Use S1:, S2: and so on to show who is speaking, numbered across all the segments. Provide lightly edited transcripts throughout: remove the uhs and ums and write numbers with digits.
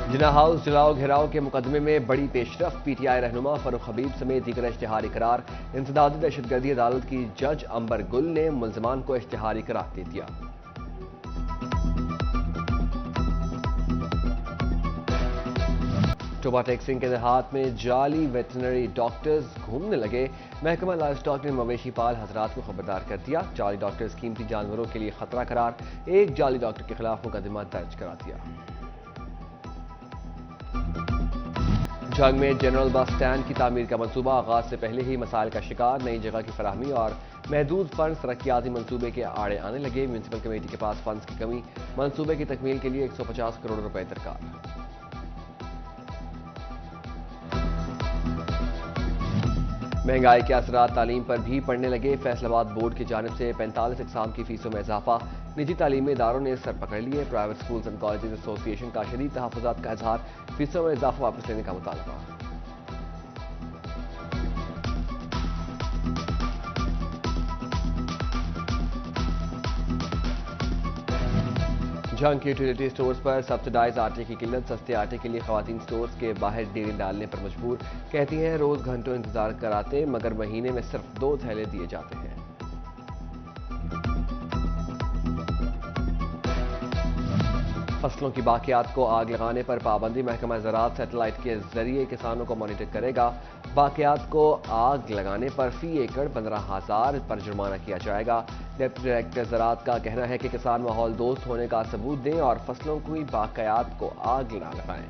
S1: जिन्ना house जलाओ घेराव के मुकदमे में बड़ी पेशरफ। पीटीआई रहनुमा फरूख हबीब समेत दीगर इश्तिहारी करार। इंसदादी दहशतगर्दी अदालत की जज अंबर गुल ने मुल्जमान को इश्तिहारी करार दे दिया। टोबा टेक्सिंग के देहात में जाली वेटरनरी डॉक्टर्स घूमने लगे। महकमा लाइफ स्टॉक ने मवेशी पाल हजरात को खबरदार कर दिया। जाली डॉक्टर्स कीमती जानवरों के लिए खतरा करार। एक जाली डॉक्टर के खिलाफ मुकदमा दर्ज करा दिया। झंग में जनरल बस स्टैंड की तामीर का मंसूबा आगाज से पहले ही मसाइल का शिकार। नई जगह की फराहमी और महदूद फंड्स तरक्याती मंसूबे के आड़े आने लगे। म्यूनसिपल कमेटी के पास फंड्स की कमी। मंसूबे की तकमील के लिए 150 करोड़ रुपए दरकार। महंगाई के असरात तालीम पर भी पड़ने लगे। फैसलाबाद बोर्ड की जानिब से 45 इकसाम की फीसों में इजाफा। निजी तालीमी इदारों ने सर पकड़ लिए। Private schools and colleges association का शदीद तहफ़्फ़ुज़ात का इजहार। फीसों में इजाफा वापस लेने का मुतालबा। झंग की यूटिलिटी स्टोर्स पर सब्सिडाइज आटे की किल्लत। सस्ते आटे के लिए खवातीन स्टोर्स के बाहर डेरी डालने पर मजबूर। कहती हैं रोज घंटों इंतजार कराते मगर महीने में सिर्फ 2 थैले दिए जाते हैं। फसलों की बाकियात को आग लगाने पर पाबंदी। महकमा ज़राअत सैटेलाइट के जरिए किसानों को मॉनिटर करेगा। बाकियात को आग लगाने पर फी एकड़ 15,000 पर जुर्माना किया जाएगा। डिप्टी डायरेक्टर ज़राअत का कहना है कि किसान माहौल दोस्त होने का सबूत दें और फसलों की बाकियात को आग न लगाएं।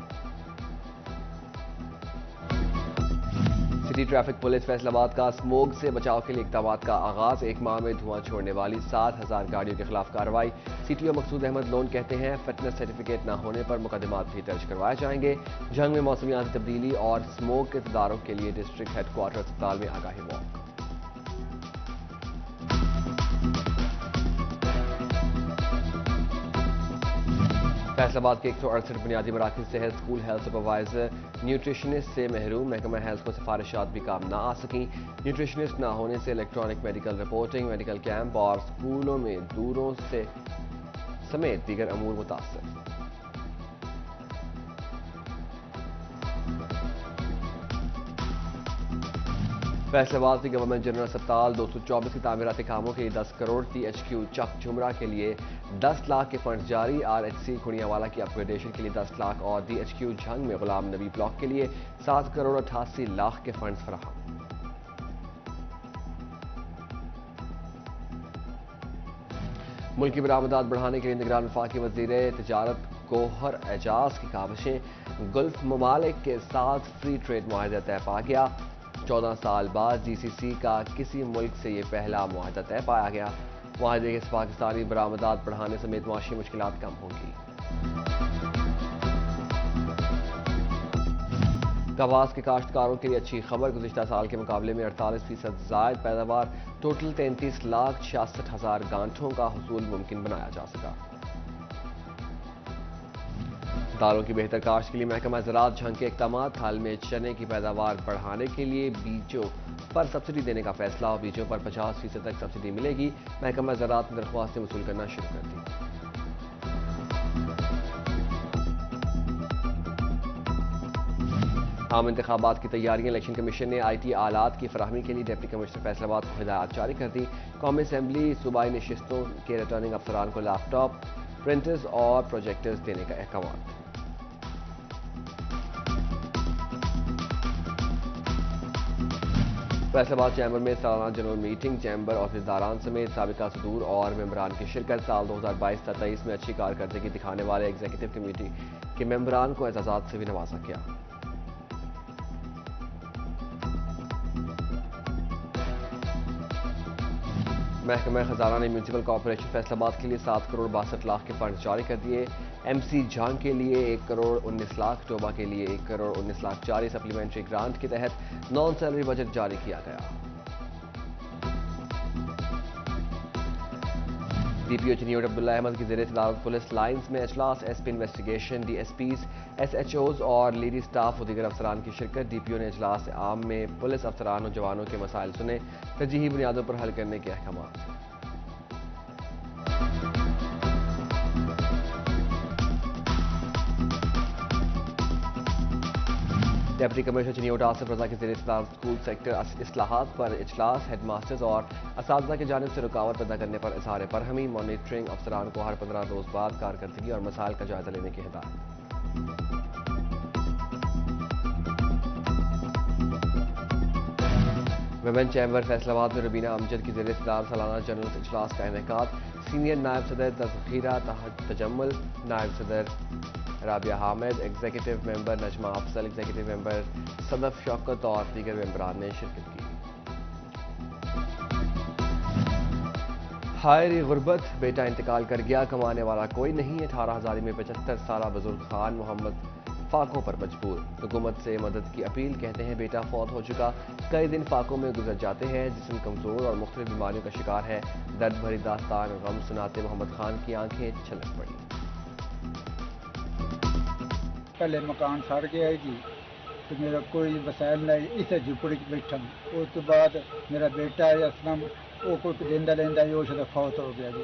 S1: सिटी ट्रैफिक पुलिस फैसलाबाद का स्मोक से बचाव के लिए इक़दामात का आगाज। एक माह में धुआं छोड़ने वाली 7,000 गाड़ियों के खिलाफ कार्रवाई। सीटीओ मकसूद अहमद लोन कहते हैं फिटनेस सर्टिफिकेट न होने पर मुकदमात भी दर्ज करवाए जाएंगे। जंग में मौसमियाती तब्दीली और स्मोक के तदारुक के लिए डिस्ट्रिक्ट हेडक्वार्टर अस्पताल में आगाही वॉक। फैसलाबाद के 168 बुनियादी मराकज़ सेहत स्कूल हेल्थ सुपरवाइजर न्यूट्रिशनिस्ट से महरूम। महकमा हेल्थ को सिफारिशात भी काम ना आ सकी। न्यूट्रिशनिस्ट ना होने से electronic medical reporting, medical camp और स्कूलों में दूरों से समेत दीगर अमूर मुतासर। फैसलाबाद की गवर्नमेंट जनरल अस्पताल 224 की तामीराती कामों के लिए 10 करोड़। THQ चक झुमरा के लिए 10 लाख के फंड जारी। RHC खुड़ियावाला की अपग्रेडेशन के लिए 10 लाख और DHQ झंग में गुलाम नबी ब्लॉक के लिए 7 करोड़ 88 लाख के फंड्स फराहम। मुल्क की बरामदात बढ़ाने के लिए निगरान वफाकी वज़ीर तिजारत गौहर एजाज की काविशें। गल्फ ममालिक के साथ फ्री ट्रेड मुआहदा तय पा गया। 14 साल बाद GCC का किसी मुल्क से ये पहला मुआहदा तय पाया गया। मुआहदे से पाकिस्तानी बरामदात बढ़ाने समेत मुआशी मुश्किलात कम होंगी। कपास के काश्तकारों के लिए अच्छी खबर। गुज़िश्ता साल के मुकाबले में 48% ज़ायद पैदावार। टोटल 33,66,000 गांठों का हुसूल मुमकिन बनाया जा सका। दालों की बेहतर काश्त के लिए महकमा ज़राअत झंग के इक़दामात। हाल में चने की पैदावार बढ़ाने के लिए बीजों पर सब्सिडी देने का फैसला। और बीजों पर 50% तक सब्सिडी मिलेगी। महकमा ज़राअत ने दरख्वास्तें वसूल करना शुरू कर दी। आम इंतखाबात की तैयारियां। इलेक्शन कमीशन ने IT आलात की फराहमी के लिए डिप्टी कमिश्नर फैसलाबाद को हिदायत जारी कर दी। कौमी असम्बली सूबाई नशिस्तों के रिटर्निंग अफसरान को लैपटॉप, प्रिंटर्स और प्रोजेक्टर्स देने का अहकाम। फैसलाबाद चैम्बर में सालाना जनरल मीटिंग। चैम्बर ऑफिसदारान समेत साबिका सदूर और मेंबरान की शिरकत। साल 2022-23 में अच्छी कारकर्दगी दिखाने वाले एग्जीक्यूटिव कमेटी के मेंबरान को एजाजात से भी नवाजा गया। महकमा खजाना ने म्यूनसिपल कॉर्पोरेशन फैसलाबाद के लिए 7 करोड़ 62 लाख के फंड जारी कर दिए। MC झंग के लिए 1 करोड़ 19 लाख, टोबा के लिए 1 करोड़ 19 लाख जारी। सप्लीमेंट्री ग्रांट के तहत नॉन सैलरी बजट जारी किया गया। DPO चनीवट अब्दुल्ला अहमद की ज़ेरे सदारत पुलिस लाइन्स में इजलास। SP इन्वेस्टिगेशन, DSPs, SHOs और लीडी स्टाफ और दीगर अफसरान की शिरकत। DPO ने इजलास आम में पुलिस अफसरान और जवानों के मसाइल सुने। तरजीही बुनियादों पर हल करने के अहकाम। ڈپٹی کمشنر چنیوٹ آصف رضا کے زیر انتظام اسکول سیکٹر اصلاحات پر اجلاس، ہیڈ ماسٹرز اور اساتذہ کی جانب سے رکاوٹ پیدا کرنے پر اظہار برہمی، مانیٹرنگ افسران کو ہر 15 روز بعد کارکردگی اور مسائل کا جائزہ لینے کی ہدایت۔ ویمن چیمبر فیصل آباد میں ربینہ امجد کی زیر صدارت سالانہ جنرل اجلاس کا انعقاد، سینئر نائب صدر تذخیرہ تجمل، نائب صدر رابعہ حامد، ایگزیکٹو ممبر نجمہ افضل، ایگزیکٹو ممبر صدف شوکت اور دیگر ممبران نے شرکت کی۔ ہائے غربت، بیٹا انتقال کر گیا، کمانے والا کوئی نہیں، 18,000 میں 75 سالہ بزرگ خان محمد فاقوں پر مجبور، حکومت سے مدد کی اپیل، کہتے ہیں بیٹا فوت ہو چکا، کئی دن فاقوں میں گزر جاتے ہیں، جسم کمزور اور مختلف بیماریوں کا شکار ہے، درد بھری داستان غم سناتے محمد خان کی آنکھیں چھلک پڑی۔
S2: پہلے مکان سڑ گیا جی، تو میرا کوئی وسائل نہیں، اسے جھپڑی بیٹھا، اس کے بعد میرا بیٹا ہے اسلم، وہ کوئی لینا لینا وہ شدہ فوت ہو گیا جی۔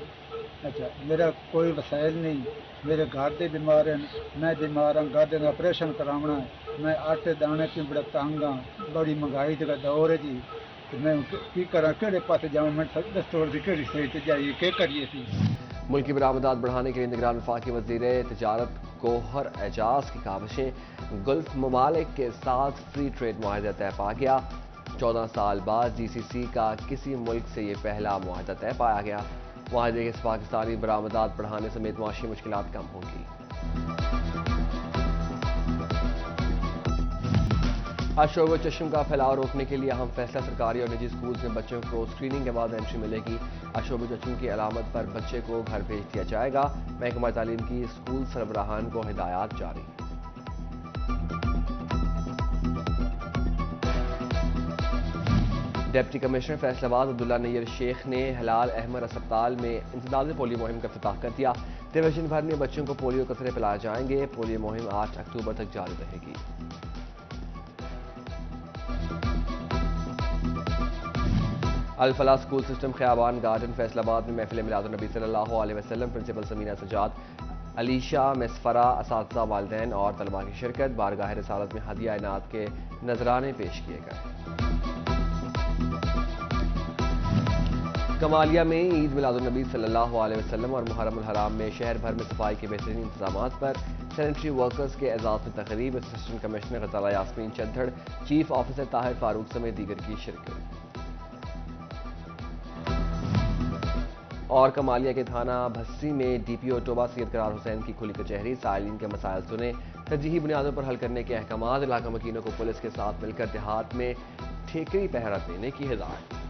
S2: اچھا میرا کوئی وسائل نہیں، میرے گھر دے بیمار ہیں، میں بیمار ہوں، گھر دے آپریشن کراونا ہے، میں آٹے دانے کی بڑا تنگ ہوں، بڑی مہنگائی کا دور ہے جی، تو میں کی کرا کہڑے پاس جاؤں، میں دستور کی کہڑی صحیح تے جائیے کیا کریے سی۔
S1: ملکی برآمدات بڑھانے کے لیے نگران وفاقی وزیر تجارت گوہر اعجاز کی کاوشیں، گلف ممالک کے ساتھ فری ٹریڈ معاہدہ طے پا گیا، 14 سال بعد جی سی سی کا کسی ملک سے یہ پہلا معاہدہ طے پایا گیا، معاہدے سے پاکستانی برآمدات بڑھانے سمیت معاشی مشکلات کم ہوں گی۔ اشوب و چشم کا پھیلاؤ روکنے کے لیے اہم فیصلہ، سرکاری اور نجی اسکولز میں بچوں کو اسکریننگ کے بعد انٹری ملے گی، اشوب و چشم کی علامت پر بچے کو گھر بھیج دیا جائے گا، محکمہ تعلیم کی اسکول سربراہان کو ہدایات جاری۔ ڈپٹی کمشنر فیصل آباد عبداللہ نیر شیخ نے ہلال احمر اسپتال میں انسداد پولیو مہم کا افتتاح کر دیا، ڈویژن بھر میں بچوں کو پولیو قطرے پلائے جائیں گے، پولیو مہم 8 اکتوبر تک جاری رہے گی۔ الفلاح اسکول سسٹم خیابان گارڈن فیصل آباد میں محفل میلاد النبی صلی اللہ علیہ وسلم، پرنسپل سمینہ سجاد، علیشہ مسفرہ، اساتذہ، والدین اور طلباء کی شرکت، بارگاہ رسالت میں ہدیہ عنایت کے نذرانے پیش کیے گئے۔ کمالیہ میں عید میلاد النبی صلی اللہ علیہ وسلم اور محرم الحرام میں شہر بھر میں صفائی کے بہترین انتظامات پر سینیٹری ورکرز کے اعزاز میں تقریب، assistant commissioner Ghazala Yasmeen Chandhar, chief officer Tahir Farooq سمیت دیگر کی شرکت۔ اور کمالیہ کے تھانہ بھسی میں ڈی پی او ٹوبہ سید قرار حسین کی کھلی کچہری، سائلین کے مسائل سنے، ترجیحی بنیادوں پر حل کرنے کے احکامات، علاقہ مکینوں کو پولیس کے ساتھ مل کر دیہات میں ٹھیکری پہرا دینے کی ہدایت۔